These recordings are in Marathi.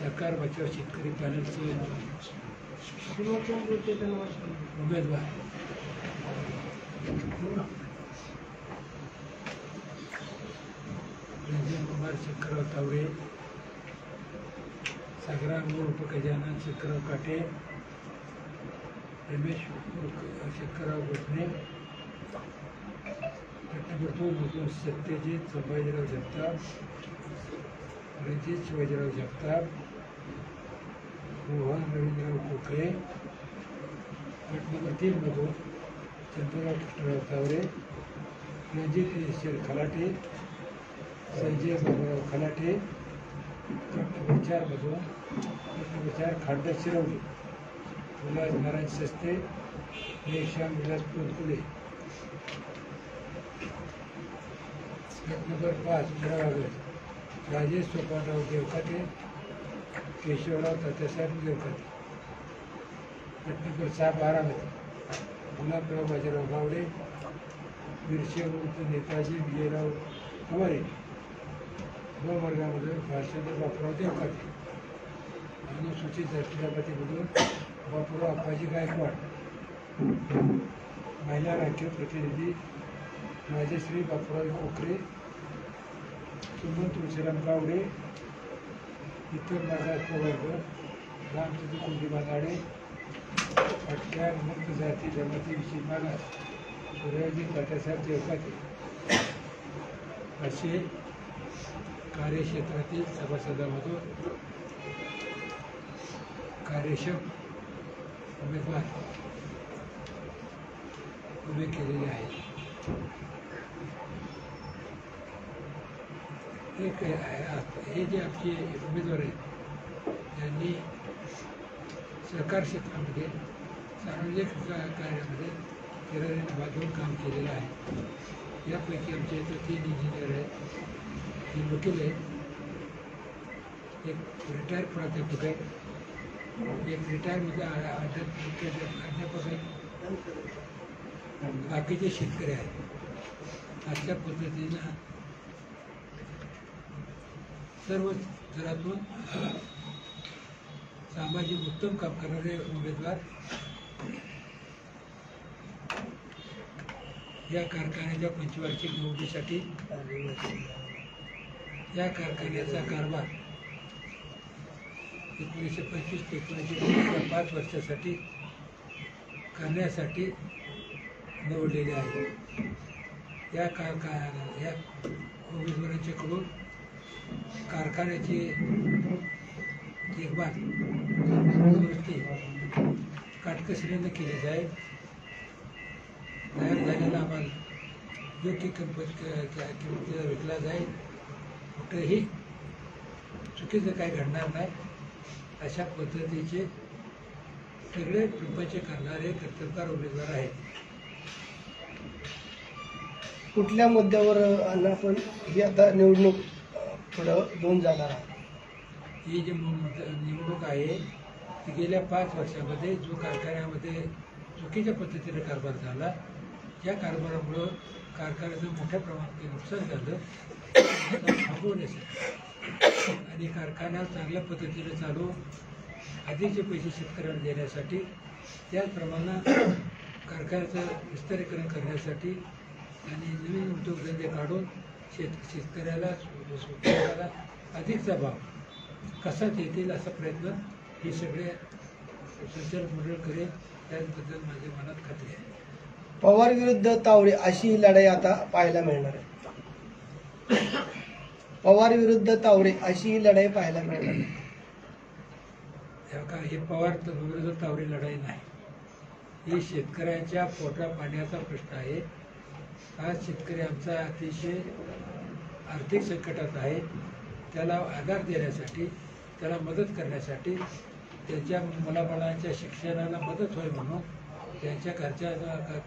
सहकार बचाव शेतकरी पॅनलचे उमेदवार रंजन कुमार शंकरराव तावरे, संग्राम उर्फ गजानन शंकरराव काटे, रमेश शंकरराव गोठणे, नंबर 2 मधून सत्यजित संभाजीराव जगताप, रणजित शिवाजीराव जगताप, मोहन रवींद्रराव कोकळे, गट नंबर 3 मधून चंद्रराव कृष्णराव तावरे, रणजित ईश्वर खलाटे, संजय बाबूराव खलाटे, गट नंबर 4 मधून गट नंबर 4 खासदार शिरवली, विलास नारायण सस्ते, श्याम विलास पोतकुले, गट नंबर 5 मिरावागड, राजेश सोपानराव देवकाटे, केशवराव तात्यासाहेब देवकाटे, गट नंबर 6 बारामती, गुलाबराव बाजीराव गावडे, बिरशे उर्फ नेताजी विजयराव कुमारे, वर्गामधून भाषेंद्र बापूराव देवकाटे, अनुसूचित जातीमधून बापूराव अप्पाजी गायकवाड, महिला राखीव प्रतिनिधी राजश्री बापूराव कोकरे, सुमन तुळशीराम गावडे, इतर मागास प्रवर्ग रामचंद्र कुंडीबा गाडे, अठ्या मुक्त जाती जमाती विषयी मागास सूर्याजी तात्यासाहेब देवकाते असे कार्यक्षेत्रातील सभासदांमधून कार्यक्षम उमेदवार उभे केलेले आहेत. हे जे आमचे उमेदवार आहेत त्यांनी सहकार क्षेत्रामध्ये सार्वजनिक कार्यामध्ये केरारीने बाजून काम केलेलं आहे. यापैकी आमच्या इथं 3 इंजिनियर आहेत, 3 वकील आहेत, एक रिटायर प्राध्यापक आहे, एक रिटायरमध्ये अध्यापक आहे, बाकीचे शेतकरी आहेत. अशा पद्धतीनं सर्व स्तरातून सामाजिक उत्तम काम करणारे उमेदवार या कारखान्याच्या पंचवार्षिक निवडीसाठी या कारखान्याचा कारभार 1925 ते 1930 या 5 वर्षासाठी करण्यासाठी निवडलेले आहे. या उमेदवारांच्याकडून कारखान्याची देखभाल दुरुस्ती काटकसरीने केली जाईल. तयार झालेला माल योग्य किंमतीला विकला जाईल. कुठेही चुकीचं काही घडणार नाही अशा पद्धतीचे सगळे प्रपंच करणारे कर्तबगार उमेदवार आहेत. कुठल्या मुद्द्यावर आपण ही आता निवडणूक पुढं 2 जागा राहतात? ही जी निवडणूक आहे ती गेल्या 5 वर्षामध्ये जो कारखान्यामध्ये चुकीच्या पद्धतीने कारभार झाला, या कारभारामुळं कारखान्याचं मोठ्या प्रमाणात नुकसान झालं, थांबवण्यासाठी आणि कारखाना चांगल्या पद्धतीने चालू अधिकचे पैसे शेतकऱ्यांना देण्यासाठी, त्याचप्रमाणे कारखान्याचं विस्तारीकरण करण्यासाठी आणि नवीन उद्योगधंदे काढून शेतकऱ्याला अधिकचा भाव कसा देतील असा प्रयत्न हे सगळे संचालक मंडळ करेल. त्याबद्दल माझ्या मनात खात्री आहे. पवार विरुद्ध तावरे अशी ही लढाई आता पाहायला मिळणार आहे. पवार विरुद्ध तावरे अशी ही लढाई पाहायला मिळणार आहे. हे पवार विरुद्ध तावरे लढाई नाही, ही शेतकऱ्यांच्या पोटा पाण्याचा प्रश्न आहे. आज शेतकरी आमचा अतिशय आर्थिक संकटात आहे. त्याला आधार देण्यासाठी, त्याला मदत करण्यासाठी, त्याच्या मुलाबाळांच्या शिक्षणाला मदत होईल म्हणून, त्यांच्या घरच्या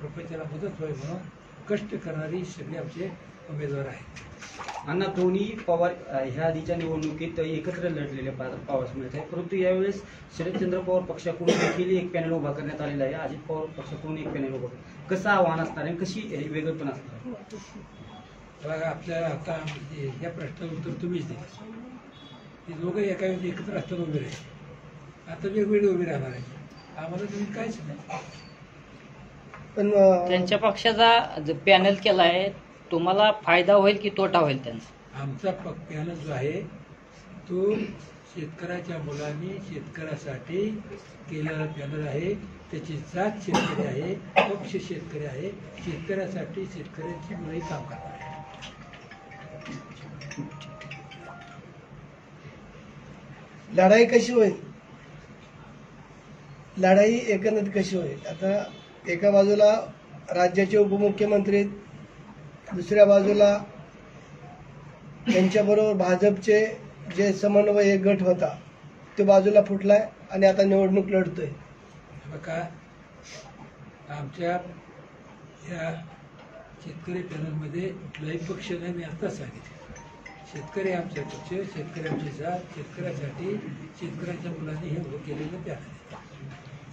प्रपंचाला मदत होईल म्हणून कष्ट करणारी सगळे आमचे उमेदवार आहेत. अण्णा दोन्ही पवार ह्या आधीच्या निवडणुकीत एकत्र लढलेले पाहावयास मिळत आहे, परंतु यावेळेस शरदचंद्र पवार पक्षाकडून देखील एक पॅनल उभा करण्यात आलेला आहे. अजित पवार पक्षाकडून एक पॅनल उभा. कसं आव्हान असणार आहे, कशी वेगळेपण असणार? बघा, आपल्याला आता या प्रश्नाचं उत्तर तुम्हीच दिलं. ते दोघं एका वेळी एकत्र असताना उभे राहिले. आता वेगवेगळे उभे राहणार आहे. आम्हाला तुम्ही काहीच नाही. पण त्यांच्या पक्षाचा पॅनल केला आहे, तुम्हाला फायदा होईल की तोटा होईल त्यांचा? आमचा पॅनल जो आहे तो शेतकऱ्याच्या मुलांनी शेतकऱ्यासाठी केलेला पॅनल आहे. त्याची जात शेतकरी आहे, पक्ष शेतकरी आहे. शेतकऱ्यासाठी शेतकऱ्यांची मुलंही काम करणार आहे. लढाई कशी होईल? लढाई एकंदरीत कशी होईल? आता एका बाजूला राज्याचे उपमुख्यमंत्री, दुसऱ्या बाजूला त्यांच्याबरोबर भाजपचे जे समन्वय एक गट होता तो बाजूला फुटलाय आणि आता निवडणूक लढतोय. बघा, आमच्या या शेतकरी पॅनलमध्ये कुठलाही पक्ष नाही. मी आताच सांगितलं, शेतकरी आमचा पक्ष, शेतकरी आमची जात, शेतकऱ्यासाठी शेतकऱ्याच्या मुलांनी हे उभं केलेलं पॅनल आहे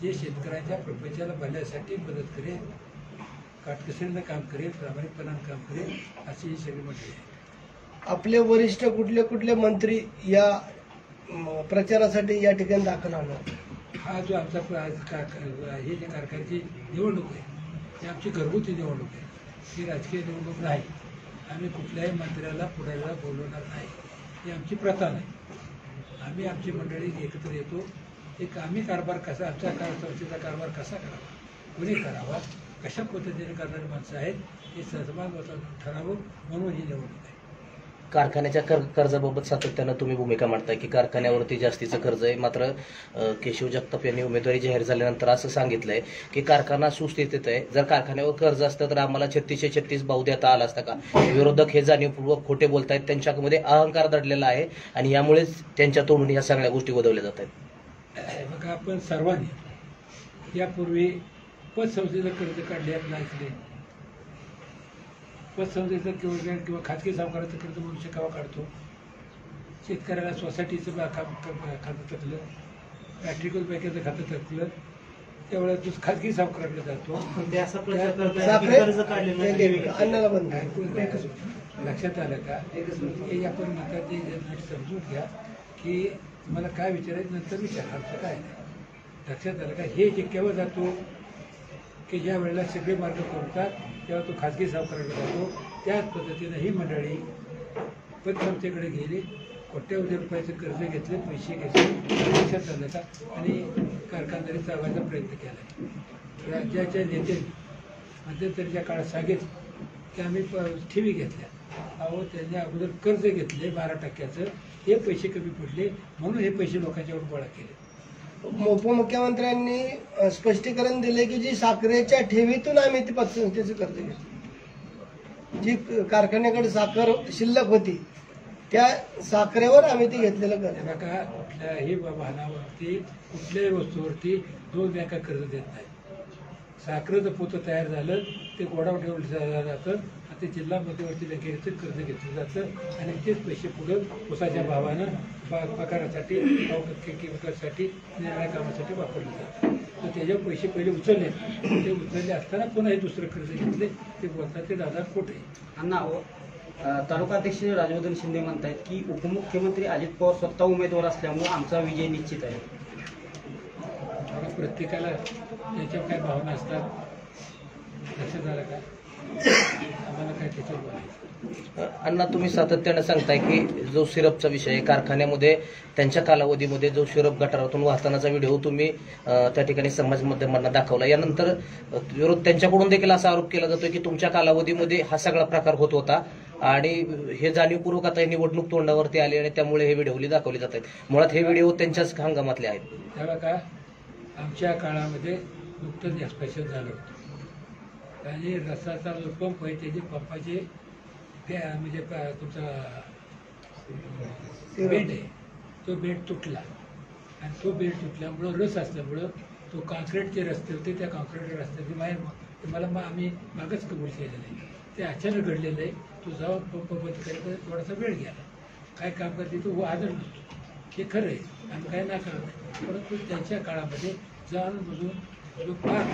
जे शेतकऱ्याच्या प्रपंचाला भरण्यासाठी मदत करेल, काटकसरीनं काम करेल, प्रामाणिकपणानं काम करेल, अशी ही सगळी मंडळी आहे. आपले वरिष्ठ कुठले कुठले मंत्री या प्रचारासाठी या ठिकाणी दाखल होणार? हा जो आमचा हे जे कारखान्याची निवडणूक आहे ही आमची घरगुती निवडणूक आहे. ही राजकीय निवडणूक नाही. आम्ही कुठल्याही मंत्र्याला पुढाऱ्याला बोलवणार नाही. ही आमची प्रथा नाही. आम्ही आमची मंडळी एकत्र येतो. एक आम्ही कारभार कसा, आमच्या संस्थेचा कारभार कसा करावा, कोणी करावा, कशा पद्धतीने करणारी माणसं आहेत हे सर्वांत ठरावं, म्हणून ही निवडणूक आहे. कारखान्याच्या कर्जाबाबत सातत्यानं तुम्ही भूमिका मांडताय की कारखान्यावरती जास्तीचं कर्ज आहे. मात्र केशव जगताप यांनी उमेदवारी जाहीर झाल्यानंतर असं सांगितलंय की कारखाना सुस्थितीत आहे. जर कारखान्यावर कर्ज असतं तर आम्हाला 36 भाव देता आला असता का? विरोधक हे जाणीवपूर्वक खोटे बोलतायत. त्यांच्यामध्ये अहंकार दडलेला आहे आणि यामुळेच त्यांच्या तोंडून ह्या सगळ्या गोष्टी बदलल्या जात आहेत. बघा, आपण सर्वांनी यापूर्वी पतसंस्थेचं कर्ज काढले ऐकले. पतसंस्थेचं किंवा खाजगी सावकाराचं कर्ज मनुष्य केव्हा काढतो? शेतकऱ्याला सोसायटीचं खातं टाकलं, मॅट्रिकल बँकेचं खातं टाकलं, त्यावेळेस खाजगी सावकाराकडे जातो. लक्षात आलं का? हे आपण नका ते समजून घ्या की मला काय विचारायचं नंतर विचार, आमचं काय नाही. लक्षात आलं का? हे जे केव्हा जातो की ज्या वेळेला सगळे मार्ग करतात तेव्हा तो खाजगी सावकाराकडे जातो. त्याच पद्धतीनं ही मंडळी पतसंस्थेकडे गेली, कोट्यवधी रुपयाचं कर्ज घेतले, पैसे घेतले. लक्षात आलं का? आणि कारखानदारी चालवायचा प्रयत्न केला. राज्याच्या नेत्यांनी मध्यंतरीच्या काळात सांगितलं की आम्ही ठेवी घेतल्या. अहो, त्यांनी अगोदर कर्ज घेतले 12%. हे पैसे कमी पडले म्हणून हे पैसे लोकांच्यावर गोळा केले. उपमुख्यमंत्र्यांनी स्पष्टीकरण दिले की जी साखरेच्या ठेवीतून आम्ही ती पतसंस्थेचं कर्ज घेतलं. जी कारखान्याकडे साखर शिल्लक होती त्या साखरेवर आम्ही ती घेतलेलं कर्ज. बघा, कुठल्याही वाहनावरती, कुठल्याही वस्तूवरती 2 बँका कर्ज देत नाही. साखरेचं पोतं तयार झालं ते गोडाऊन ठेवलं जातं, ते जिल्हा मध्यवर्ती बँकेचं कर्ज घेतलं जातं आणि तेच पैसे पुढं ऊसाच्या भावानं पगारासाठी, केमिकलसाठी, निर्णय कामासाठी वापरले जातात. तर त्याच्यावर पैसे पहिले उचलले, ते उचलले असताना पुन्हा हे दुसरं कर्ज घेतले. ते बोलतात ते दादा खोटे. अण्णा, तालुकाध्यक्ष राजवर्धन शिंदे म्हणतायत की उपमुख्यमंत्री अजित पवार स्वतः उमेदवार असल्यामुळे आमचा विजय निश्चित आहे. प्रत्येकाला त्याच्यावर काय भावना असतात. लक्षात आलं का? आम्हाला काय त्याच्यावर बोलायचं. अण्णा, तुम्ही सातत्यानं सांगताय की जो सिरपचा विषय आहे, कारखान्यामध्ये त्यांच्या कालावधीमध्ये जो सिरप गटारातून वाहतानाचा व्हिडिओ तुम्ही त्या ठिकाणी समाज माध्यमांना दाखवला. यानंतर विरोध त्यांच्याकडून देखील असा आरोप केला जातोय की तुमच्या कालावधीमध्ये हा सगळा प्रकार होत होता आणि हे जाणीवपूर्वक आता निवडणूक तोंडावरती आली आणि त्यामुळे हे व्हिडिओ दाखवले जात आहेत. मुळात हे व्हिडिओ त्यांच्याच हंगामातले आहेत. तेव्हा का आमच्या काळामध्ये नुकतंच एक्सप्रेशन झालं होतं आणि रसाचा जो पंप आहे त्याचे पंपाचे म्हणजे तुमचा बेड आहे तो बेड तुटला आणि तो बेड तुटल्यामुळं रस असल्यामुळं तो कॉन्क्रीटचे रस्ते होते त्या कॉन्क्रीट रस्त्याचे बाहेर मला आम्ही मागच कबूल केलेलं आहे. ते अचानक घडलेलं आहे. तो जेव्हा पंप बंद करायचा थोडासा वेळ गेला. काय काम करते तो आदर नसतो, हे खरं आहे, आम्ही काय ना करत नाही. परंतु त्यांच्या काळामध्ये जाणून बुजून जो पाक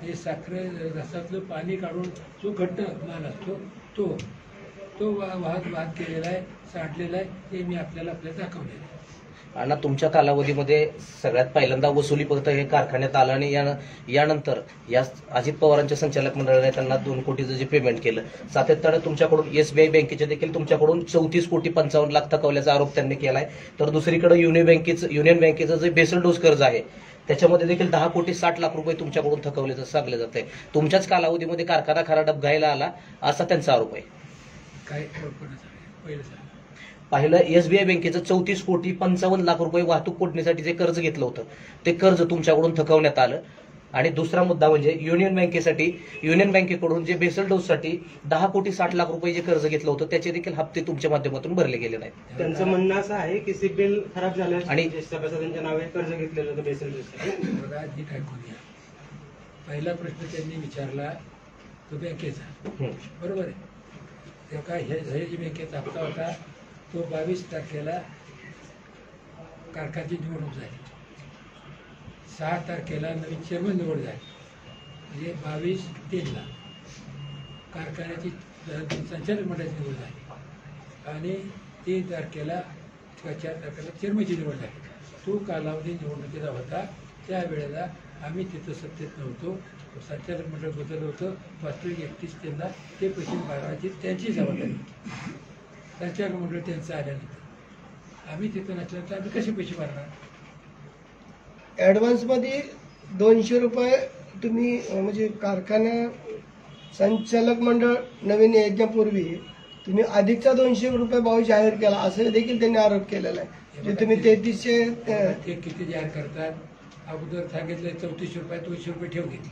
हे साखरे रसातलं पाणी काढून जो घट्ट माल असतो तो तो वाद केलेला आहे, सांडलेला आहे, हे मी आपल्याला दाखवलेलं आहे. आणि तुमच्या कालावधीमध्ये सगळ्यात पहिल्यांदा वसुली फक्त हे कारखान्यात आलं आणि यानंतर या अजित पवारांच्या संचालक मंडळाने त्यांना 2 कोटीचं जे पेमेंट केलं, सातत्यानं तुमच्याकडून SBI बँकेचे देखील तुमच्याकडून 34,55,00,000 थकवल्याचा आरोप त्यांनी केलाय. तर दुसरीकडे युनियन बँकेचं जे बेसल डोस कर्ज आहे त्याच्यामध्ये देखील 10,60,00,000 रुपये तुमच्याकडून थकवल्याचं सांगलं जात आहे. तुमच्याच कालावधीमध्ये कारखाना खरा डबघाईला आला असा त्यांचा आरोप आहे. काय पहिलं सांग. पाहिलं, SBI बँकेचं 34,55,00,000 रुपये वाहतूक कोठणीसाठी जे कर्ज घेतलं होतं ते कर्ज तुमच्याकडून थकवण्यात आलं. आणि दुसरा मुद्दा म्हणजे युनियन बँकेकडून जे बेसल डोससाठी 10,60,00,000 रुपये जे कर्ज घेतलं होतं त्याचे देखील हप्ते तुमच्या माध्यमातून भरले गेले नाहीत. त्यांचं म्हणणं असं आहे की सिबिल खराब झालं आणि सभासदांच्या नावे कर्ज घेतलेलं होतं बेसल डोससाठी. बघा, नीट ऐकून घ्या. पहिला प्रश्न त्यांनी विचारला तो बँकेचा, बरोबर आहे. तेव्हा ह्याची बँकेचा हप्ता होता तो 22 तारखेला कारखान्याची निवडणूक झाली. 6 तारखेला नवीन चेअरमन निवड झाली, म्हणजे 22/3 कारखान्याची संचालक मंडळाची निवड झाली आणि 3 तारखेला किंवा 4 तारखेला चेअरमनची निवड झाली. तो कालावधी निवडणुकीचा होता. त्यावेळेला आम्ही तिथं सत्तेत नव्हतो, संचालक मंडळ बदललं होतं. वास्तविक 31/3 ते पैसे भरण्याची त्यांची जबाबदारी होती. संचालक मंडळ त्यांचं आल्यानंतर आम्ही तिथं नसल्यानंतर आम्ही कसे पैसे भरणार. ॲडव्हान्समध्ये 200 रुपये तुम्ही म्हणजे कारखाना संचालक मंडळ नवीन याच्यापूर्वी तुम्ही अधिकचा 200 रुपये भाव जाहीर केला असं देखील त्यांनी आरोप केलेला आहे. जे तुम्ही 3300 ते किती जाहीर करतात. अगोदर सांगितलं 3400 रुपये 200 रुपये ठेव घेतली.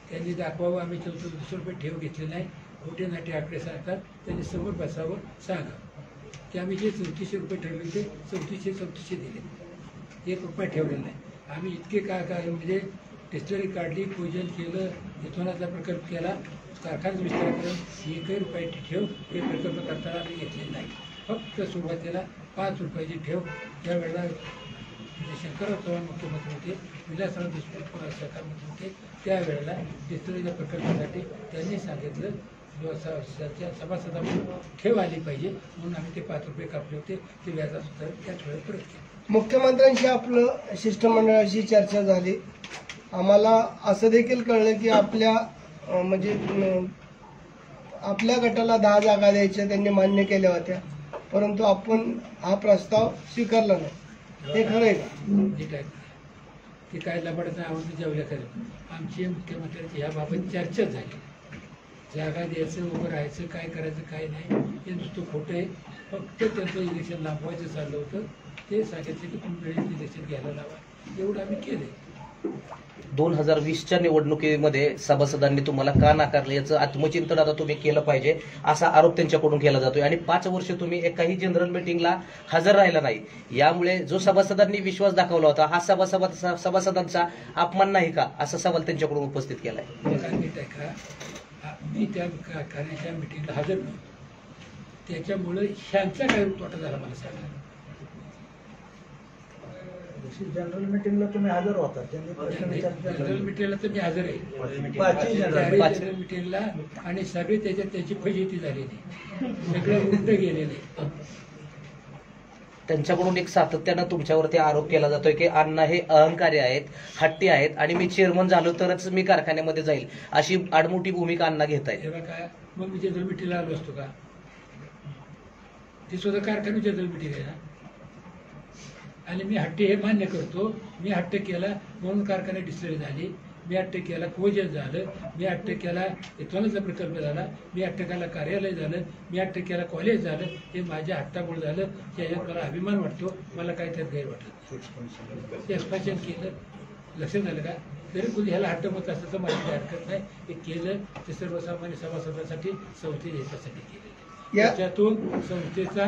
त्यांनी दाखवावं आम्ही 3400 रुपये ठेव घेतले नाही. खोटे नाटे आकडे सांगतात. त्यांनी समोर बसावं, सांगा की आम्ही जे 3400 रुपये ठेवले ते 3400 दिले, 1 रुपया ठेवलेला नाही. आम्ही इतके काय म्हणजे डिस्टरी काढली, पूजन केलं, इथूनचा प्रकल्प केला, कारखान्याचं विस्तारीकरण, 1 रुपये ठेव हे प्रकल्प करताना आम्ही घेतलेले नाही. फक्त सुरुवातीला 5 रुपयाची ठेव. त्यावेळेला शंकरराव चव्हाण मुख्यमंत्री होते, विलासराव देशमुख सरकार मंत्री होते. त्यावेळेला डिस्टरीच्या प्रकल्पासाठी त्यांनी सांगितलं सभासदा म्हणून ठेव आली पाहिजे म्हणून आम्ही ते 5 रुपये कापले होते. ते व्याजासुद्धा त्याच वेळेला परत केले. मुख्यमंत्र्यांशी आपलं शिष्टमंडळाशी चर्चा झाली. आम्हाला असं देखील कळलं की आपल्या आपल्या गटाला 10 जागा द्यायच्या त्यांनी मान्य केल्या होत्या, परंतु आपण हा प्रस्ताव स्वीकारला नाही. हे खरं आहे का? नीट आहे की काय लबाडाचं आवडतं जेवल्या खरं. आमची मुख्यमंत्र्यांची याबाबत चर्चा झाली. जागा द्यायचं, उभं राहायचं, काय करायचं काय नाही हे नुसतं खोटं आहे. फक्त त्यांचं इलेक्शन लांबवायचं चाललं होतं. ते सांगितलं की तुम्ही इलेक्शन घ्यायला लावा, एवढं आम्ही केलंय. 2020च्या निवडणुकीमध्ये सभासदांनी तुम्हाला का नाकारलं याचं आत्मचिंतन आता तुम्ही केलं पाहिजे असा आरोप त्यांच्याकडून केला जातोय. आणि 5 वर्ष तुम्ही एकाही जनरल मिटिंगला हजर राहिला नाही. यामुळे जो सभासदांनी विश्वास दाखवला होता हा सभासदांचा अपमान नाही का असा सवाल त्यांच्याकडून उपस्थित केलाय. नीट आहे का, मी त्या कारखान्याच्या मिटिंगला हजर नव्हतो, त्याच्यामुळे ह्यांचा काय तोटा झाला मला सांगा. जनरल मिटिंगला तुम्ही हजर होता. जनरल मिटिंगला तर मी हजर आहे. जनरल मिटिंगला आणि सगळे त्याची फजिती झालेली, सगळे उलट गेलेले. त्यांच्याकडून एक सातत्यानं तुमच्यावरती आरोप केला जातोय की अण्णा हे अहंकारी आहेत, हट्टी आहेत आणि मी चेअरमन झालो तरच मी कारखान्यामध्ये जाईल अशी आडमोठी भूमिका अण्णा घेत आहेत. तेव्हा काय मग मी जनरल मिटिंगला आलो असतो का? ती सुद्धा कारखाना जनरल मिटिंग आहे ना. आणि मी हट्टी हे मान्य करतो. मी हट्ट केला म्हणून कारखाना डिस्टरी झाली, मी हट्ट केला कोजन झालं, मी हट्ट केला इथूनचा प्रकल्प झाला, मी हट्ट केला कार्यालय झालं, मी हट्ट केला कॉलेज झालं. हे माझ्या हट्टामुळे झालं. त्याच्यात मला अभिमान वाटतो. मला काही त्यात गैर वाटत. ते एक्सपान्शन केलं, लक्षात झालं का? तरी कुणी ह्याला हट्ट मत असतं तर माझी काही हरकत नाही. हे केलं ते सर्वसामान्य सभासदांसाठी, संस्थेच्या हितासाठी केलं. त्याच्यातून संस्थेचा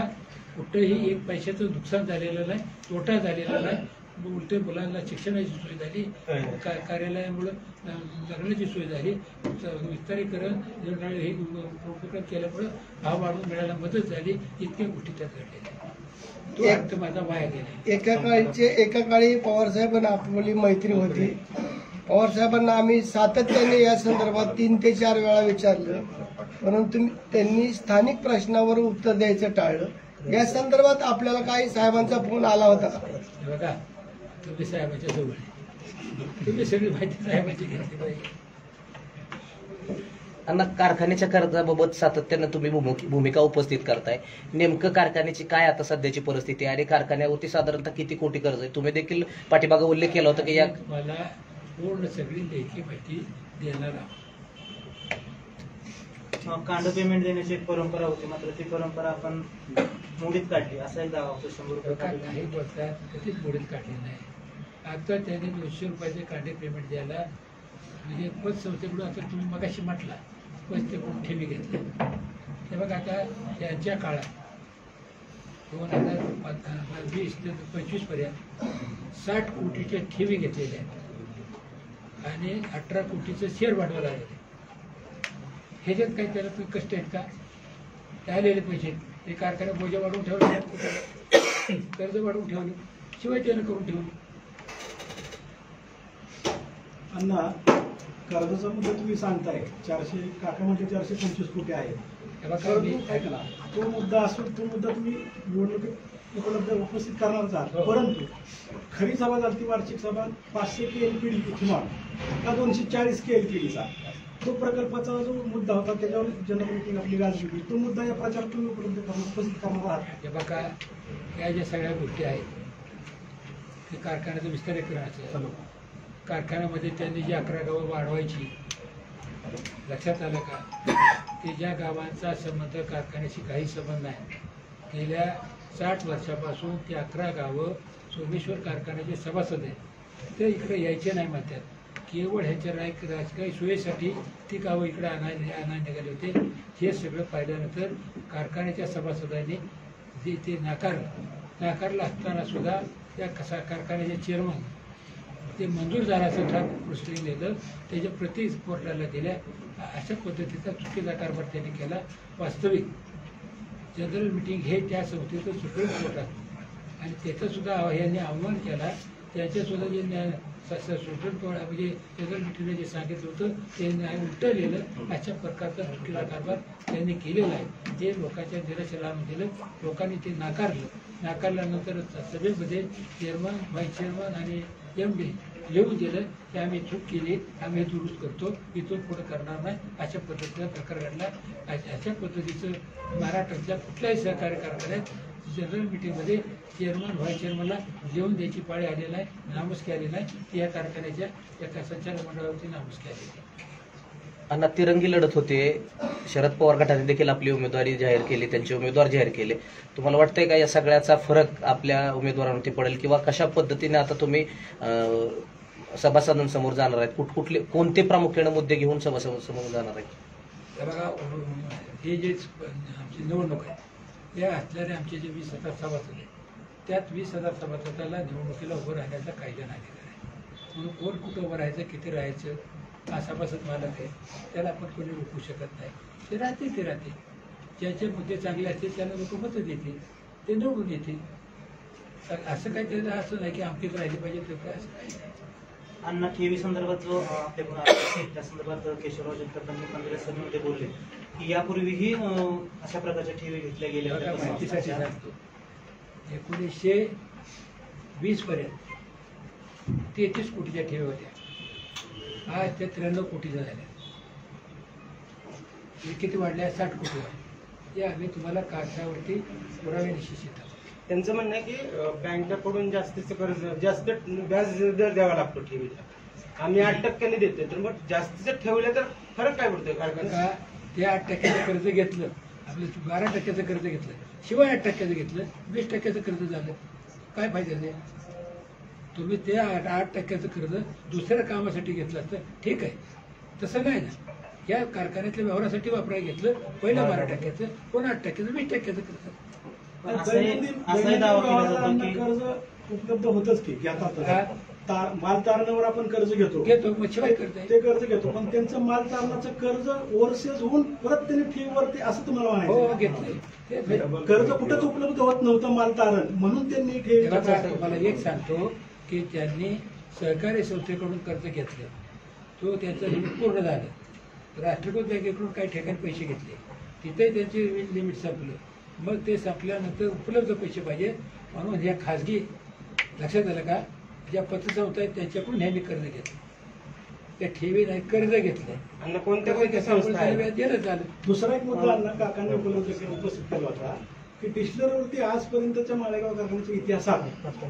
कुठंही 1 पैशाचं नुकसान झालेलं नाही, तोटा झालेला नाही. उलटे मुलांना शिक्षणाची सोय झाली, कार्यालयामुळं लग्नाची सोय झाली, विस्तारीकरण हे उपक्रम केल्यामुळं भाव वाढवून मिळायला मदत झाली. इतक्या गोष्टी त्यात घडलेल्या. तो अर्थ माझा वाया गेला. एका काळी पवारसाहेबांना आपली मैत्री होती. पवारसाहेबांना आम्ही सातत्याने या संदर्भात 3 ते 4 वेळा विचारलं परंतु त्यांनी स्थानिक प्रश्नावर उत्तर द्यायचं टाळलं. या संदर्भात आपल्याला काही साहेबांचा फोन आला होता का? हे बघा, तुम्ही साहेबांच्या जवळ आहे. तुम्ही सगळी माहिती साहेबांची घेतली पाहिजे. अण्णा, कारखान्याच्या कर्जाबाबत सातत्यानं तुम्ही भूमिका उपस्थित करताय. नेमकं कारखान्याची काय आता सध्याची परिस्थिती आहे आणि कारखान्यावरती साधारणतः किती कोटी कर्ज आहे? तुम्ही देखील पाठीमागे उल्लेख केला होता की या मला पूर्ण सगळी लेखी माहिती देणार आहोत. कांड पेमेंट देण्याची एक परंपरा होती, मात्र ती परंपरा आपण मोडीत काढली असा एक दावा होतो. 100 रुपये काही बोलतात कधीच मोडीत काढली नाही. आता त्याने 200 रुपयाचे कांडे पेमेंट द्यायला म्हणजे पतसंस्थेकडून आता तुम्ही मगाशी म्हटला पतसंस्थेकडून ठेवी घेतली. ते बघा आता त्यांच्या काळात 2020 ते 25 पर्यंत 60 कोटीच्या ठेवी घेतलेल्या आहेत आणि 18 कोटीचं शेअर भांडवल आलेलं. ह्याच्यात काही त्याला कष्ट आहेत का? ते आलेले पैसे ते कारखान्यात बोजा वाढवून ठेवले, कर्ज वाढवून ठेवलं, शिवाय त्यानं करून ठेवलं. अण्णा, कर्जाचा मुद्दा तुम्ही सांगताय 400, काका म्हणते 425 कोटी आहे. ऐकला तो मुद्दा असून तो मुद्दा तुम्ही निवडणुकीत उपलब्ध उपस्थित करणारच आहात. परंतु खरी सभा झाली वार्षिक सभा 500 KLPD किमान का 240 KLPDचा तो प्रकल्पाचा जो मुद्दा होता त्याच्यावर जनरल मीटिंग आपली गाजली. तो मुद्दा या प्रचारात तुम्ही उपस्थित करणार आहात. हे बघा, या ज्या सगळ्या गोष्टी आहेत ते कारखान्याचं विस्तारीकरणाचं, कारखान्यामध्ये त्यांनी जी 11 गावं वाढवायची, लक्षात आलं का? ते ज्या गावांचा संबंध कारखान्याशी काही संबंध नाही. गेल्या 60 वर्षापासून ते 11 गावं सोमेश्वर कारखान्याचे सभासद आहेत. ते इकडे यायचे नाही म्हणतात. केवळ ह्याच्या राजकीय सोयीसाठी ती गावं इकडे आणायला निघाले होते. हे सगळं पाहिल्यानंतर कारखान्याच्या सभासदांनी जे ते नाकारलं असताना सुद्धा त्या कारखान्याचे चेअरमन ते मंजूर झाल्याचं पुस्तक लिहिलं, त्याच्या प्रति कोर्टाला दिल्या. अशा पद्धतीचा चुकीचा कारभार त्यांनी केला. वास्तविक जनरल मीटिंग हे त्या संस्थेचं सुप्रीम कोर्ट आहे आणि त्याचा सुद्धा यांनी अवमान केला. त्याच्यासुद्धा जे सुप्रीम कोर्ट म्हणजे जनरल मीटिंगने जे सांगितलं होतं ते उलटं लिहिलं. अशा प्रकारचा चुकीचा कारभार त्यांनी केलेला आहे. हे लोकांच्या निराशेला दिलं. लोकांनी ते नाकारल्यानंतर सभेमध्ये चेअरमन, व्हाईस चेअरमन आणि MD लिहून दिलं की आम्ही चूक केली, आम्ही दुरुस्त करतो, इथून पुढे करणार नाही. अशा पद्धतीचा प्रकार घडला. अशा पद्धतीचं महाराष्ट्रातल्या कुठल्याही सहकारी कारखान्यात जनरल मीटिंगमध्ये चेअरमन, व्हाईस चेअरमनला लिहून द्यायची पाळी आलेला आहे, नामुष्की आलेला आहे. ती या कारखान्याच्या एका संचालक मंडळावरती नामुष्की आलेली आहे. अण्णा, तिरंगी लढत होते. शरद पवार गटाने देखील आपली उमेदवारी जाहीर केली, त्यांचे उमेदवार जाहीर केले. तुम्हाला वाटतंय का या सगळ्याचा फरक आपल्या उमेदवारांवरती पडेल किंवा कशा पद्धतीने आता तुम्ही सभासदांसमोर जाणार आहेत? कोणते प्रामुख्याने मुद्दे घेऊन सभासदांसमोर जाणार आहेत? बघा, हे जे आमची निवडणूक आहे या असणारे आमचे जे 20,000 सभासद आहेत त्यात 20,000 सभासदाला निवडणुकीला उभं राहण्याचा कायदा नाही दिला आहे. म्हणून कोण कुठं उभं राहायचं, किती राहायचं, हा सभासद मालक आहे, त्याला आपण कोणी रोखू शकत नाही. ते राहते. ज्याचे मुद्दे चांगले असतील त्याला लोक मतं देतील, ते निवडून येतील. असं काही त्याला असं नाही की आमचीच राहिली पाहिजे ते काय असं काही नाही. अण्णा, ठेवी संदर्भात जो आपल्याकडून आला त्या संदर्भात केशवराव जगतापांनी काँग्रेस सभेमध्ये बोलले की यापूर्वीही अशा प्रकारच्या ठेवी घेतल्या गेल्या बघा, होत्या. माहितीसाठी सांगतो, 1920 पर्यंत 33 कोटीच्या ठेवी होत्या. आज त्या 93 कोटीच्या झाल्या. हे किती वाढल्या? 60 कोटी वाढल्या. हे आम्ही तुम्हाला कागदावरती पुरावे निश्चित येतात. त्यांचं म्हणणं आहे की बँकेकडून जास्तीचं कर्ज, जास्त व्याज दर द्यावा लागतो ठेवीला. आम्ही 8% देतोय, तर मग जास्तीचं ठेवलं तर फरक काय पडतोय? का ते 8% कर्ज घेतलं, आपलं 12% कर्ज घेतलं, शिवाय 8% घेतलं, 20% कर्ज झालं, काय फायदा नाही? तुम्ही ते 8% कर्ज दुसऱ्या कामासाठी घेतलं असतं, ठीक आहे. तसं नाही ना. या कारखान्यातल्या व्यवहारासाठी वापरायला घेतलं, पहिलं 12%, पुन्हा 8%, 20% कर्ज. असाही दावा केला जातो की कर्ज उपलब्ध होतच की आता माल तारणावर आपण कर्ज घेतो, मग शिवाय करताय ते कर्ज घेतो, पण त्यांचं माल तारणाचं कर्ज ओव्हरसेज होऊन परत त्यांनी ठेवीवरती असं तुम्हाला हो म्हणायचं. घेतलंय. कर्ज कुठंच उपलब्ध होत नव्हतं माल तारण, म्हणून त्यांनी ठेवी. तुम्हाला एक सांगतो की त्यांनी सहकारी संस्थेकडून कर्ज घेतलं, तो त्यांचं लिमिट पूर्ण झालं. राष्ट्रीयकृत बँकेकडून काही ठिकाणी पैसे घेतले, तिथे त्यांची लिमिट संपलं. मग ते संपल्यानंतर उपलब्ध पैसे पाहिजे म्हणून ह्या खाजगी, लक्षात आलं का, ज्या पतसंस्था आहेत त्यांच्याकडून ह्यांनी कर्ज घेतलं. त्या ठेवी नाही, कर्ज घेतलंय. आणि कोणत्या कोणत्या संस्था आहेत? दिलं झालं. दुसरा एक मुद्दा अण्णा काकांनी उपस्थित केला होता की डिस्टिलरीवरती आजपर्यंतच्या माळेगाव कारखान्याच्या इतिहासात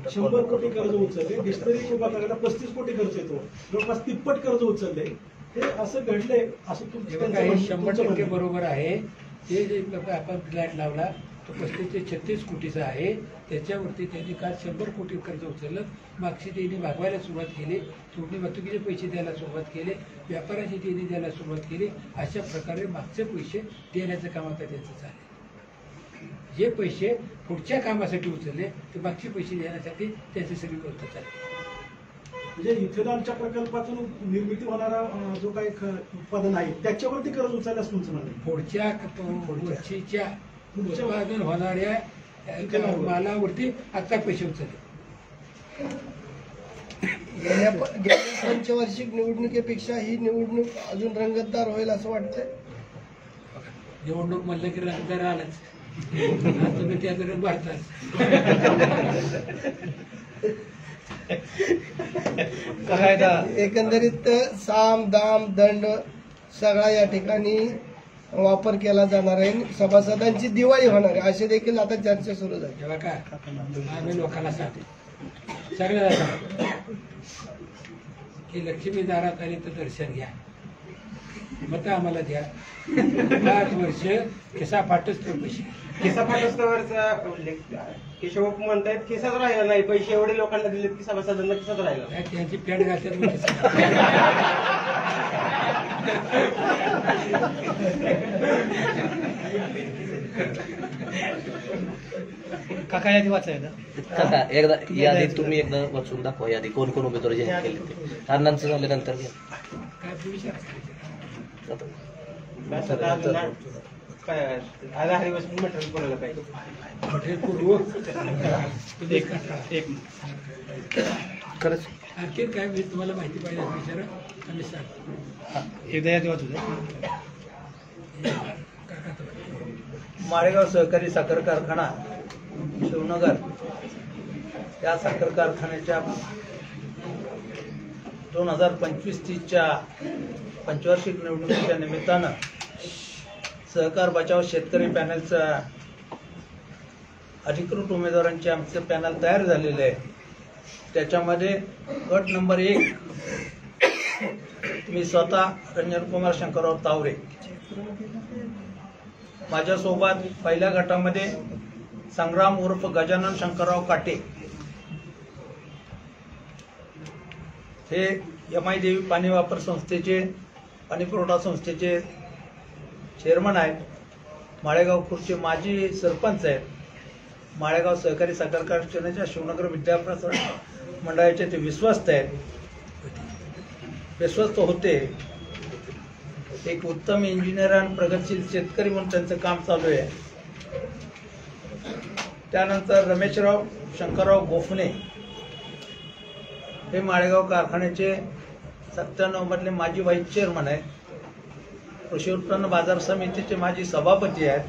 100 कोटी कर्ज उचलले, डिस्टिलरी उभा करायला 35 कोटी खर्च येतो, जवळपास 33 कर्ज उचलले. हे असं घडलंय असं हे 100% बरोबर आहे. ते जे आपण फ्लॅट लावला तो 35 ते 36 कोटीचा आहे. त्याच्यावरती त्यांनी काल 100 कोटी कर्ज उचललं. मागची त्यांनी भागवायला सुरुवात केली, तोडणी वाहतुकीचे पैसे द्यायला सुरुवात केले, व्यापाराची त्यांनी द्यायला सुरुवात केली. अशा प्रकारे मागचे पैसे देण्याचं काम आता त्यांचं चाललं. जे पैसे पुढच्या कामासाठी उचलले ते मागचे पैसे देण्यासाठी त्यांची सगळी व्यवस्था चालली. म्हणजे इथेनॉलच्या प्रकल्पातून निर्मिती होणारा जो काही उत्पादन आहे त्याच्यावरती कर्ज उचलल्यास तुमचं म्हणणं आहे? पुढच्या वर्षीच्या उत्पादन होणाऱ्या मालावरती आता पैसे उचलले. गेल्या पंचवार्षिक निवडणुकीपेक्षा ही निवडणूक अजून रंगतदार होईल असं वाटतंय. निवडणूक म्हणलं की रंगतदार आलंच. आज तुम्ही त्याकडे भारतात एकंदरीत साम दाम दंड सगळा या ठिकाणी वापर केला जाणार आहे. सभासदांची दिवाळी होणार आहे अशी देखील आता चर्चा सुरू झाली. तेव्हा काय आम्ही लोकांना सांगतो, सगळ्याला सांगतो की लक्ष्मी दारात आली तर दर्शन घ्या, मत आम्हाला द्या. 5 वर्ष खिसा फाटच तो पैसे, खिसा फाटस्तवरचा केशव म्हणतायत खिसाच राहिला नाही, पैसे एवढे लोकांना दिलेत की सभासदांना खिसाच राहिला. त्यांची पॅट घालतात मग खिसा. काका यादी वाचायला काका एकदा यादी तुम्ही एकदा वाचून दाखवा, यादी कोण कोण उमेदवार जाहीर केले ते. अण्णांचं झाल्यानंतर घ्या. काय विचार काय आधा हरिवस मटेरियल कोणाला पाहिजे? हॉटेल पूर्व खरंच आणखी काय मी तुम्हाला माहिती पाहिजे विचारा आम्ही सांगतो. एकदा यादी वाचू द्या. काका माळेगाव सहकारी साखर कारखाना शिवनगर या साखर कारखान्याच्या 2025-30च्या पंचवार्षिक निवडणुकीच्या निमित्तानं सहकार बचाव शेतकरी पॅनलचा अधिकृत उमेदवारांचे आमचं पॅनल तयार झालेलं आहे. त्याच्यामध्ये गट नंबर 1 मी स्वतः रंजनकुमार शंकरराव तावरे, माझ्यासोबत पहिल्या गटामध्ये संग्राम उर्फ गजानन शंकरराव काटे, हे यमाई देवी पाणी वापर संस्थेचे पाणी पुरवठा संस्थेचे चेअरमन आहेत, माळेगाव खुर्चे माजी सरपंच आहेत, माळेगाव सहकारी साखर कारखान्याच्या शिवनगर विद्याप्रसारण मंडळाचे ते विश्वस्त आहेत, विश्वस्त होते. एक उत्तम इंजिनियर आणि प्रगतशील शेतकरी म्हणून त्यांचं काम चालू आहे. त्यानंतर रमेशराव शंकरराव गोफणे हे माळेगाव कारखान्याचे 97 मधले माजी व्हाईस चेअरमन आहेत, कृषी उत्पन्न बाजार समितीचे माजी सभापती आहेत,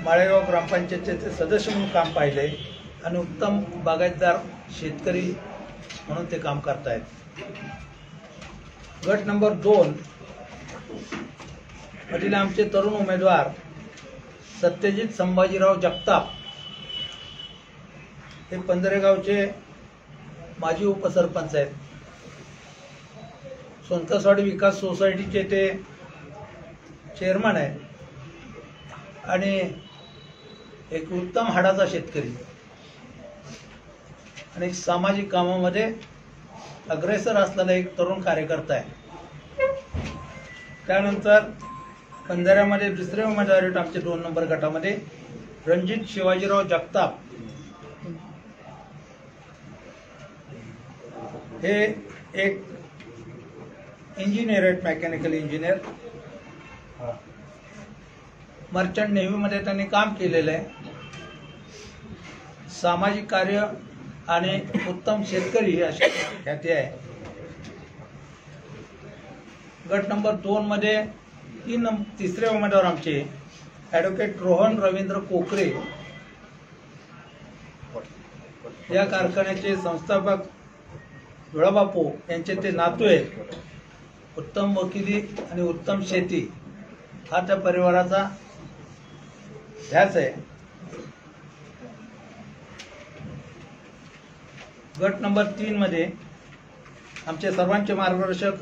माळेगाव ग्रामपंचायतचे ते सदस्य म्हणून काम पाहिले आणि उत्तम बागायतदार शेतकरी म्हणून ते काम करतायत. गट नंबर 2 मधील आमचे तरुण उमेदवार सत्यजित संभाजीराव जगताप हे पंधरेगावचे माजी उपसरपंच आहेत, सोनकसवाडी विकास सोसायटीचे ते चेअरमन आहेत आणि एक उत्तम हाडाचा शेतकरी आणि सामाजिक कामामध्ये अग्रेसर असलेला एक तरुण कार्यकर्ता आहे. त्यानंतर पंधऱ्यामध्ये दुसरे उमेदवार आमचे 2 नंबर गटामध्ये रणजित शिवाजीराव जगताप हे एक इंजिनियर आहेत, मेकॅनिकल इंजिनियर, मर्चंट नेव्हीमध्ये त्यांनी काम केलेलं आहे, सामाजिक कार्य आणि उत्तम शेतकरी अशा ख्याती आहे. गट नंबर 2 मध्ये तिसरे उमेदवार आमचे ॲडव्होकेट रोहन रवींद्र कोकरे, या कारखान्याचे संस्थापक विळाबापू यांचे ते नातू आहेत. उत्तम वकिली आणि उत्तम शेती हा त्या परिवाराचा ध्यास आहे. गट नंबर 3 मध्ये आमचे सर्वांचे मार्गदर्शक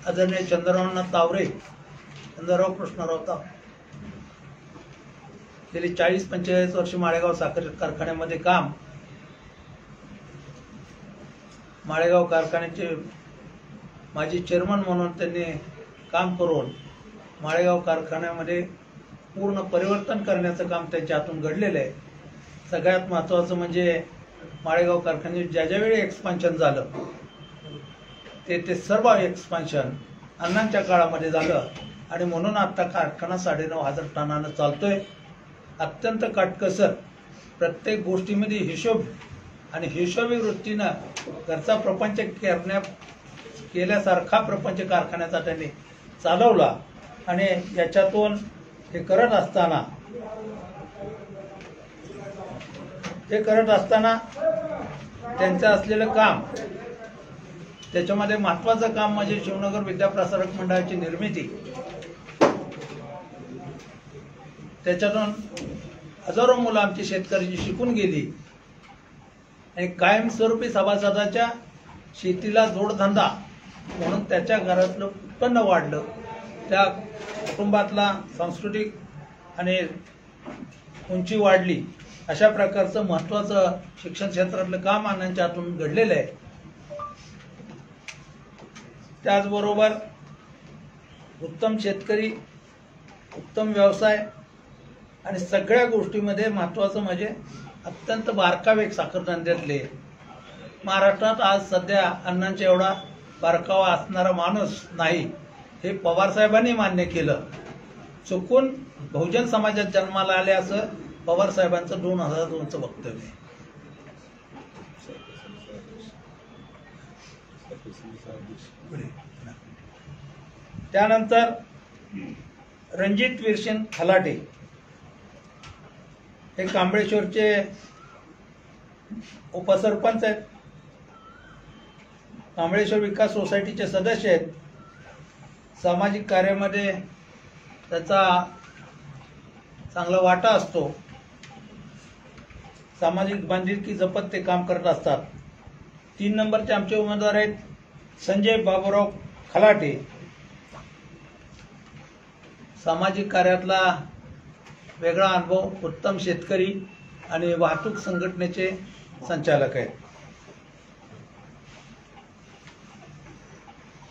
आदरणीय चंद्रराव तावरे, चंद्रराव कृष्णराव तावरे, गेली 40-45 वर्ष माळेगाव साखर कारखान्यामध्ये काम, माळेगाव कारखान्याचे माजी चेअरमन म्हणून त्यांनी काम करून माळेगाव कारखान्यामध्ये पूर्ण परिवर्तन करण्याचं काम त्यांच्या हातून घडलेलं आहे. सगळ्यात महत्त्वाचं म्हणजे माळेगाव कारखान्यात ज्यावेळी एक्सपान्शन झालं ते सर्व एक्सपान्शन अण्णांच्या काळामध्ये झालं आणि म्हणून आता कारखाना 9,500 टनानं चालतोय. अत्यंत काटकसर प्रत्येक गोष्टीमध्ये हिशोब आणि हिशोबी वृत्तीनं घरचा प्रपंच केल्यासारखा प्रपंच कारखान्याचा त्यांनी चालवला आणि याच्यातून हे करत असताना त्यांचं असलेलं काम, त्याच्यामध्ये महत्वाचं काम म्हणजे शिवनगर विद्याप्रसारक मंडळाची निर्मिती. त्याच्यातून हजारो मुलं आमची शेतकऱ्याची शिकून गेली आणि कायमस्वरूपी सभासदाच्या शेतीला जोडधंदा म्हणून त्याच्या घरातलं उत्पन्न वाढलं, त्या कुटुंबातला सांस्कृतिक आणि उंची वाढली. अशा प्रकारचं महत्वाचं शिक्षण क्षेत्रातलं काम अण्णांच्या हातून घडलेलं आहे. त्याचबरोबर उत्तम शेतकरी, उत्तम व्यवसाय आणि सगळ्या गोष्टीमध्ये महत्वाचं म्हणजे अत्यंत बारकावे साखरधंद्यातले. महाराष्ट्रात आज सध्या अण्णांच्या एवढा बारकावा असणारा माणूस नाही, हे पवार साहेबांनी मान्य केलं. चुकून बहुजन समाजात जन्माला आले असं पवार साहेबांचं 2002चं वक्तव्य आहे. त्यानंतर रणजित वीरसेन खलाटे हे कांबळेश्वरचे उपसरपंच आहेत, कांबळेश्वर विकास सोसायटीचे सदस्य आहेत. सामाजिक कार्यामध्ये त्याचा चांगला वाटा असतो. सामाजिक बांधिलकी जपत ते काम करत असतात. 3 नंबरचे आमचे उमेदवार आहेत संजय बाबूराव खलाटे, सामाजिक कार्यातला वेगळा अनुभव, उत्तम शेतकरी आणि वाहतूक संघटनेचे संचालक आहेत.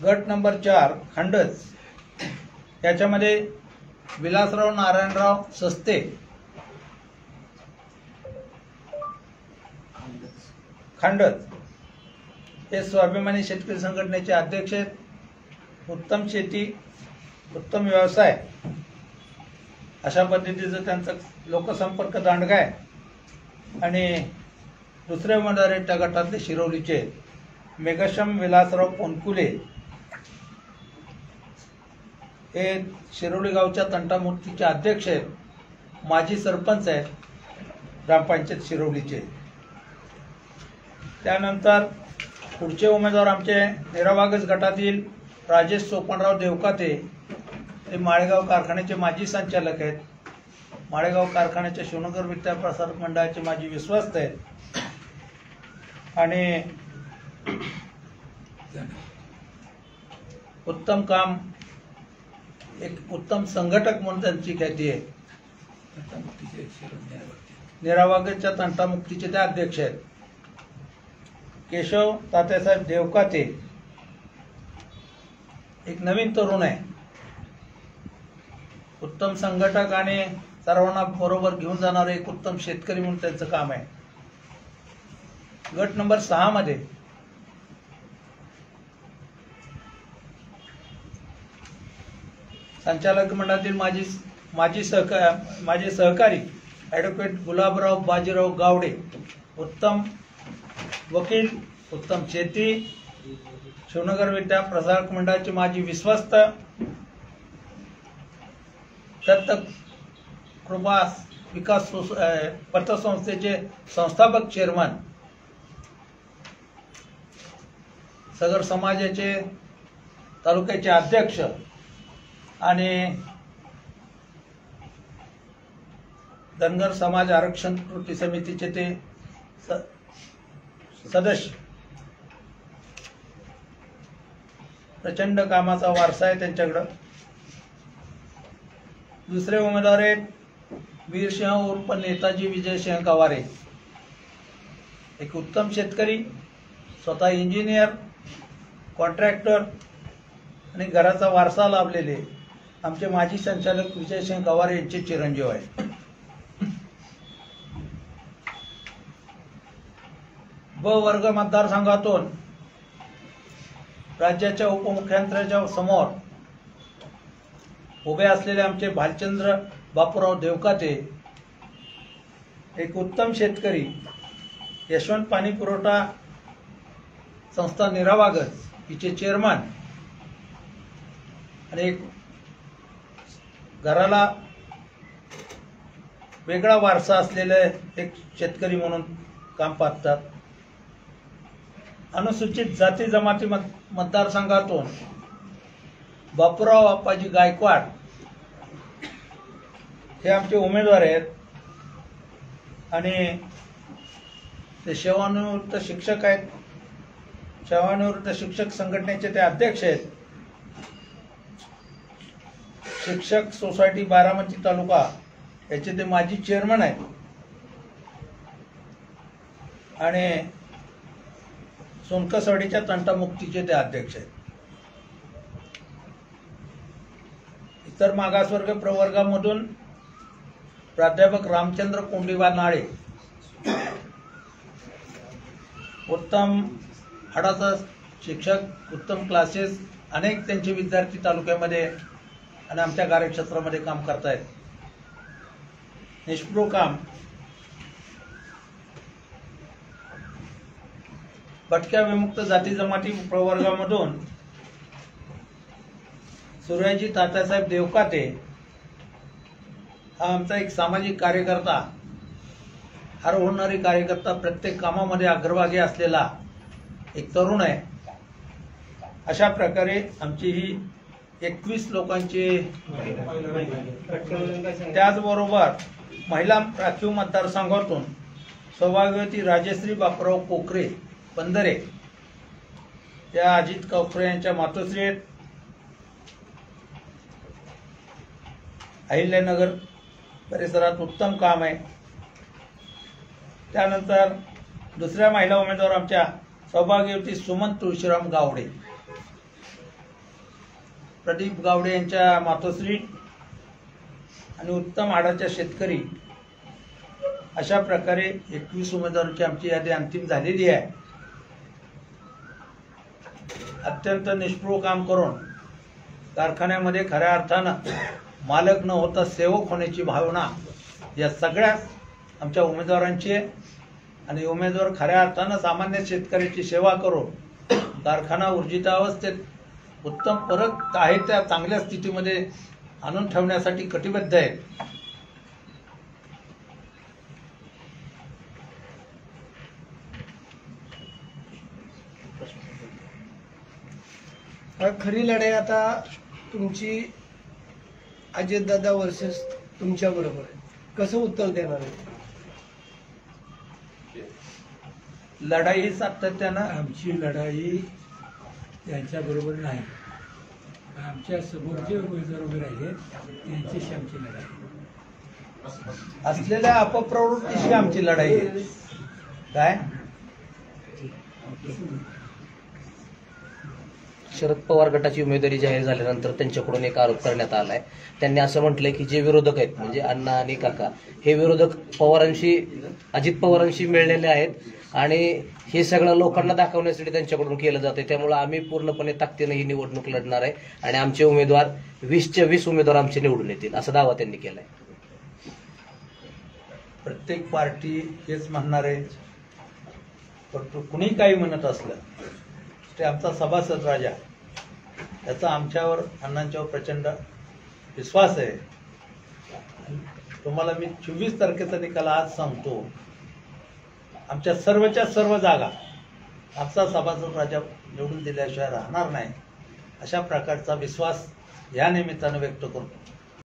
गट नंबर 4 खंडच, याच्यामध्ये विलासराव नारायणराव सस्ते, खंडच हे स्वाभिमानी शेतकरी संघटनेचे अध्यक्ष आहेत. उत्तम शेती, उत्तम व्यवसाय अशा पद्धतीचं त्यांचा लोकसंपर्क दांडगा आहे. आणि दुसरे उमेदवार आहेत त्या गटातले शिरोलीचे मेघश्याम विलासराव पोनकुले, हे शिरोली गावच्या तंटामुक्तीचे अध्यक्ष आहेत, माजी सरपंच आहेत ग्रामपंचायत शिरोलीचे. त्यानंतर पुढचे उमेदवार आमचे निरावागज गटातील राजेश सोपनराव देवकाते, ते माळेगाव कारखान्याचे माजी संचालक आहेत, माळेगाव कारखान्याच्या शिवनगर विद्याप्रसारक मंडळाचे माजी विश्वस्त आहेत आणि उत्तम काम, एक उत्तम संघटक म्हणून त्यांची ख्याती आहे. निरावागजच्या तंटामुक्तीचे ते अध्यक्ष आहेत. केशव तात्यासाहेब देवकाते एक नवीन तरुण आहे, उत्तम संघटक आणि सर्वांना बरोबर घेऊन जाणारे एक उत्तम शेतकरी म्हणून त्यांचं काम आहे. गट नंबर 6 मध्ये संचालक मंडळातील माजी सहकारी ॲडव्होकेट गुलाबराव बाजीराव गावडे, उत्तम वकील, उत्तम शेती शिवनगर विद्या प्रसारक मंडळाचे माजी विश्वस्त, दत्त कृपा विकास पतसंस्थेचे संस्थापक चेअरमन, सगर समाजाचे तालुक्याचे अध्यक्ष आणि धनगर समाज आरक्षण कृती समितीचे ते सदस्य. प्रचंड कामाचा वारसा आहे त्यांच्याकडं. दुसरे उमेदवार आहेत वीरसिंह उर्फ नेताजी विजयसिंह गवारे, एक उत्तम शेतकरी, स्वतः इंजिनियर, कॉन्ट्रॅक्टर आणि घराचा वारसा लाभलेले आमचे माजी संचालक विजयसिंह गवारे यांचे चिरंजीव आहे. ब वर्ग मतदारसंघातून राज्याच्या उपमुख्यमंत्र्यांच्या समोर उभे असलेले आमचे भालचंद्र बापूराव देवकाते, एक उत्तम शेतकरी, यशवंत पाणी पुरवठा संस्था निरावागज हिचे चेअरमन आणि एक घराला वेगळा वारसा असलेले एक शेतकरी म्हणून काम पाहतात. अनुसूचित जाती जमाती मतदारसंघातून बापूराव आप्पाजी गायकवाड हे आमचे उमेदवार आहेत आणि ते सेवानिवृत्त शिक्षक आहेत. सेवानिवृत्त शिक्षक संघटनेचे ते अध्यक्ष आहेत. शिक्षक सोसायटी बारामती तालुका याचे ते माजी चेअरमन आहेत आणि सोनकसवाडीच्या तंटामुक्तीचे ते अध्यक्ष आहेत. इतर मागासवर्ग प्रवर्गामधून प्राध्यापक रामचंद्र कोंडीबा नाळे, उत्तम हाडाचा शिक्षक, उत्तम क्लासेस, अनेक त्यांचे विद्यार्थी तालुक्यामध्ये आणि आमच्या कार्यक्षेत्रामध्ये काम करतायत. निष्प्रो काम. भटक्या विमुक्त जाती जमाती प्रवर्गामधून सूर्याजी तात्यासाहेब देवकाते हा आमचा एक सामाजिक कार्यकर्ता, हर होणारी कार्यकर्ता, प्रत्येक कामामध्ये अग्रभागी असलेला एक तरुण आहे. अशा प्रकारे आमची ही 21 लोकांची. त्याचबरोबर महिला राखीव मतदारसंघातून सौभाग्यवती राजश्री बापूराव कोकरे पंधरे त्या अजित कोकरे यांच्या मातोश्री आहेत. अहिल्यानगर परिसरात उत्तम काम आहे. त्यानंतर दुसऱ्या महिला उमेदवार आमच्या सौभाग्यवती सुमन तुळशीराम गावडे, प्रदीप गावडे यांच्या मातोश्री आणि उत्तम हाडाच्या शेतकरी. अशा प्रकारे 21 उमेदवारांची आमची यादी अंतिम झालेली आहे. अत्यंत निष्प्रो काम करून कारखान्यामध्ये खऱ्या अर्थानं मालक न होता सेवक होण्याची भावना या सगळ्या आमच्या उमेदवारांची आहे. आणि उमेदवार खऱ्या अर्थानं सामान्य शेतकऱ्याची सेवा करून कारखाना ऊर्जितावस्थेत उत्तम परत आहे त्या चांगल्या स्थितीमध्ये आणून ठेवण्यासाठी कटिबद्ध आहेत. खरी लढाई आता तुमची अजितदादा वर्सेस तुमच्या बरोबर आहे. कसं उत्तर देणार आहे? लढाई ही सातत्यानं. आमची लढाई त्यांच्याबरोबर नाही. आमच्या समोर जे उमेदवार उभे राहिले त्यांच्याशी आमची लढाई असलेल्या अपप्रवृत्तीशी आमची लढाई आहे. काय शरद पवार गटाची उमेदवारी जाहीर झाल्यानंतर त्यांच्याकडून एक आरोप करण्यात आलाय. त्यांनी असं म्हटलंय की जे विरोधक आहेत म्हणजे अण्णा आणि काका हे विरोधक पवारांशी, अजित पवारांशी मिळलेले आहेत आणि हे सगळं लोकांना दाखवण्यासाठी त्यांच्याकडून केलं जाते. त्यामुळे आम्ही पूर्णपणे ताकदीने ही निवडणूक लढणार आहे आणि आमचे उमेदवार 20च्या 20 उमेदवार आमचे निवडून येतील असा दावा त्यांनी केलाय. प्रत्येक पार्टी हेच म्हणणार आहे. परंतु कुणी काही म्हणत असलं ते आमचा सभासद राजा याचा आमच्यावर अण्णांच्यावर प्रचंड विश्वास आहे. तुम्हाला मी 24 तारखेचा निकाल आज सांगतो. आमच्या सर्वच्या सर्व जागा आमचा सभासद राजा निवडून दिल्याशिवाय राहणार नाही, अशा प्रकारचा विश्वास या निमित्तानं व्यक्त करतो.